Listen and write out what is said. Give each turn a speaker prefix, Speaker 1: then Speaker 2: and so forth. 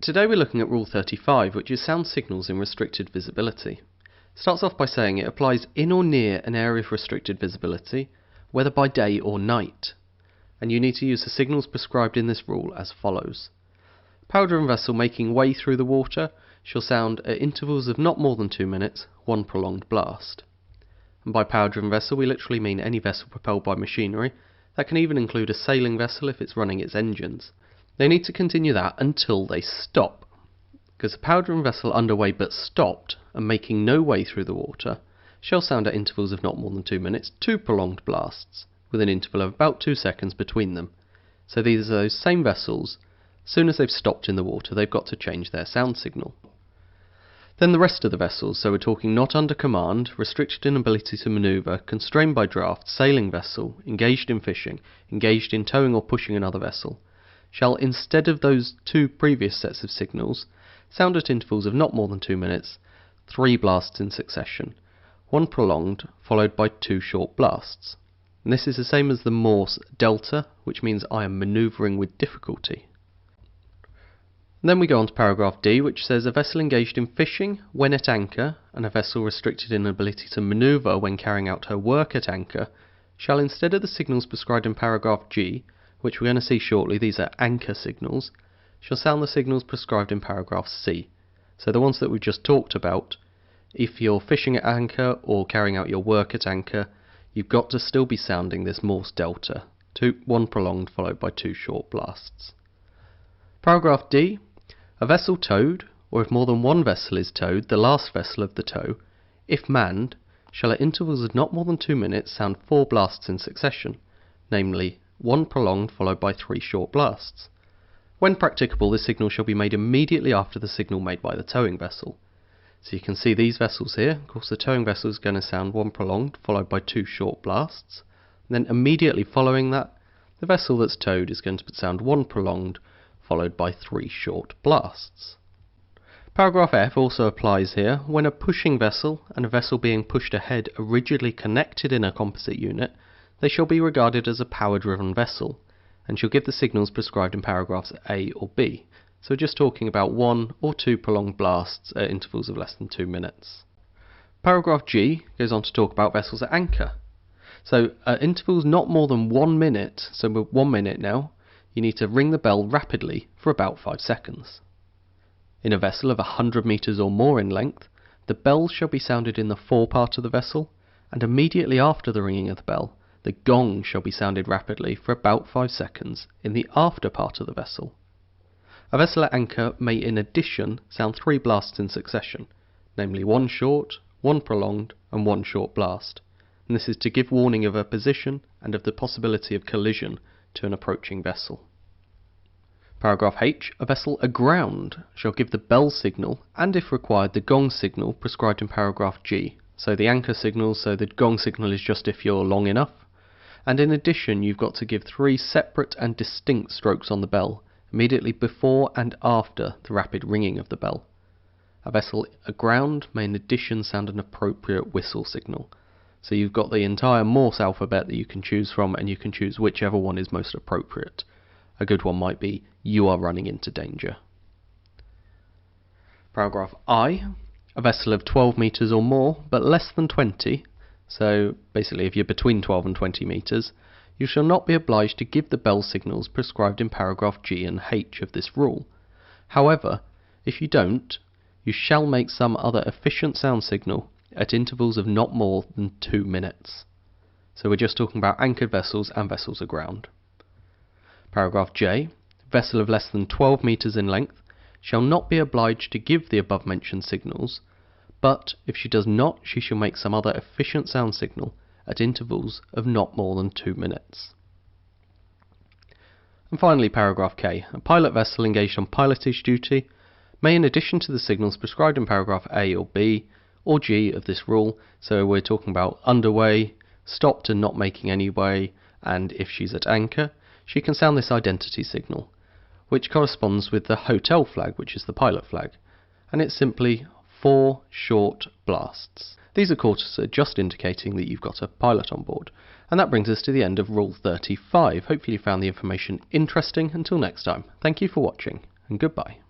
Speaker 1: Today we're looking at Rule 35, which is sound signals in restricted visibility. It starts off by saying it applies in or near an area of restricted visibility, whether by day or night. And you need to use the signals prescribed in this rule as follows. Power-driven vessel making way through the water shall sound at intervals of not more than 2 minutes, one prolonged blast. And by power-driven vessel we literally mean any vessel propelled by machinery. That can even include a sailing vessel if it's running its engines. They need to continue that until they stop, because a power-driven vessel underway but stopped and making no way through the water shall sound at intervals of not more than 2 minutes, 2 prolonged blasts, with an interval of about 2 seconds between them. So these are those same vessels. As soon as they've stopped in the water, they've got to change their sound signal. Then the rest of the vessels, so we're talking not under command, restricted in ability to manoeuvre, constrained by draft, sailing vessel, engaged in fishing, engaged in towing or pushing another vessel, shall, instead of those 2 previous sets of signals, sound at intervals of not more than 2 minutes, 3 blasts in succession, 1 prolonged, followed by 2 short blasts. And this is the same as the Morse delta, which means I am manoeuvring with difficulty. And then we go on to paragraph D, which says a vessel engaged in fishing when at anchor, and a vessel restricted in ability to manoeuvre when carrying out her work at anchor, shall, instead of the signals prescribed in paragraph G, which we're going to see shortly, these are anchor signals, shall sound the signals prescribed in paragraph C. So the ones that we've just talked about, if you're fishing at anchor or carrying out your work at anchor, you've got to still be sounding this Morse delta, 1 prolonged followed by 2 short blasts. Paragraph D, a vessel towed, or if more than one vessel is towed, the last vessel of the tow, if manned, shall at intervals of not more than 2 minutes sound 4 blasts in succession, namely 1 prolonged followed by 3 short blasts. When practicable, this signal shall be made immediately after the signal made by the towing vessel. So you can see these vessels here. Of course, the towing vessel is going to sound 1 prolonged followed by 2 short blasts. And then immediately following that, the vessel that's towed is going to sound 1 prolonged followed by 3 short blasts. Paragraph F also applies here. When a pushing vessel and a vessel being pushed ahead are rigidly connected in a composite unit, they shall be regarded as a power-driven vessel, and shall give the signals prescribed in paragraphs A or B. So we're just talking about 1 or 2 prolonged blasts at intervals of less than 2 minutes. Paragraph G goes on to talk about vessels at anchor. So at intervals not more than 1 minute, so we're 1 minute now, you need to ring the bell rapidly for about 5 seconds. In a vessel of 100 metres or more in length, the bell shall be sounded in the fore part of the vessel, and immediately after the ringing of the bell, the gong shall be sounded rapidly for about 5 seconds in the after part of the vessel. A vessel at anchor may in addition sound 3 blasts in succession, namely 1 short, 1 prolonged and 1 short blast, and this is to give warning of her position and of the possibility of collision to an approaching vessel. Paragraph H, a vessel aground shall give the bell signal and, if required, the gong signal prescribed in paragraph G. So the anchor signal, so the gong signal is just if you're long enough. And in addition, you've got to give 3 separate and distinct strokes on the bell, immediately before and after the rapid ringing of the bell. A vessel aground may in addition sound an appropriate whistle signal. So you've got the entire Morse alphabet that you can choose from, and you can choose whichever one is most appropriate. A good one might be, you are running into danger. Paragraph I, a vessel of 12 metres or more, but less than 20, so basically if you're between 12 and 20 metres, you shall not be obliged to give the bell signals prescribed in paragraph G and H of this rule. However, if you don't, you shall make some other efficient sound signal at intervals of not more than 2 minutes. So we're just talking about anchored vessels and vessels aground. Paragraph J, vessel of less than 12 metres in length shall not be obliged to give the above mentioned signals, but if she does not, she shall make some other efficient sound signal at intervals of not more than 2 minutes. And finally, paragraph K, a pilot vessel engaged on pilotage duty may, in addition to the signals prescribed in paragraph A or B or G of this rule, so we're talking about underway, stopped and not making any way, and if she's at anchor, she can sound this identity signal, which corresponds with the hotel flag, which is the pilot flag, and it's simply 4 short blasts. These of course are just indicating that you've got a pilot on board. And that brings us to the end of Rule 35. Hopefully you found the information interesting. Until next time, thank you for watching, and goodbye.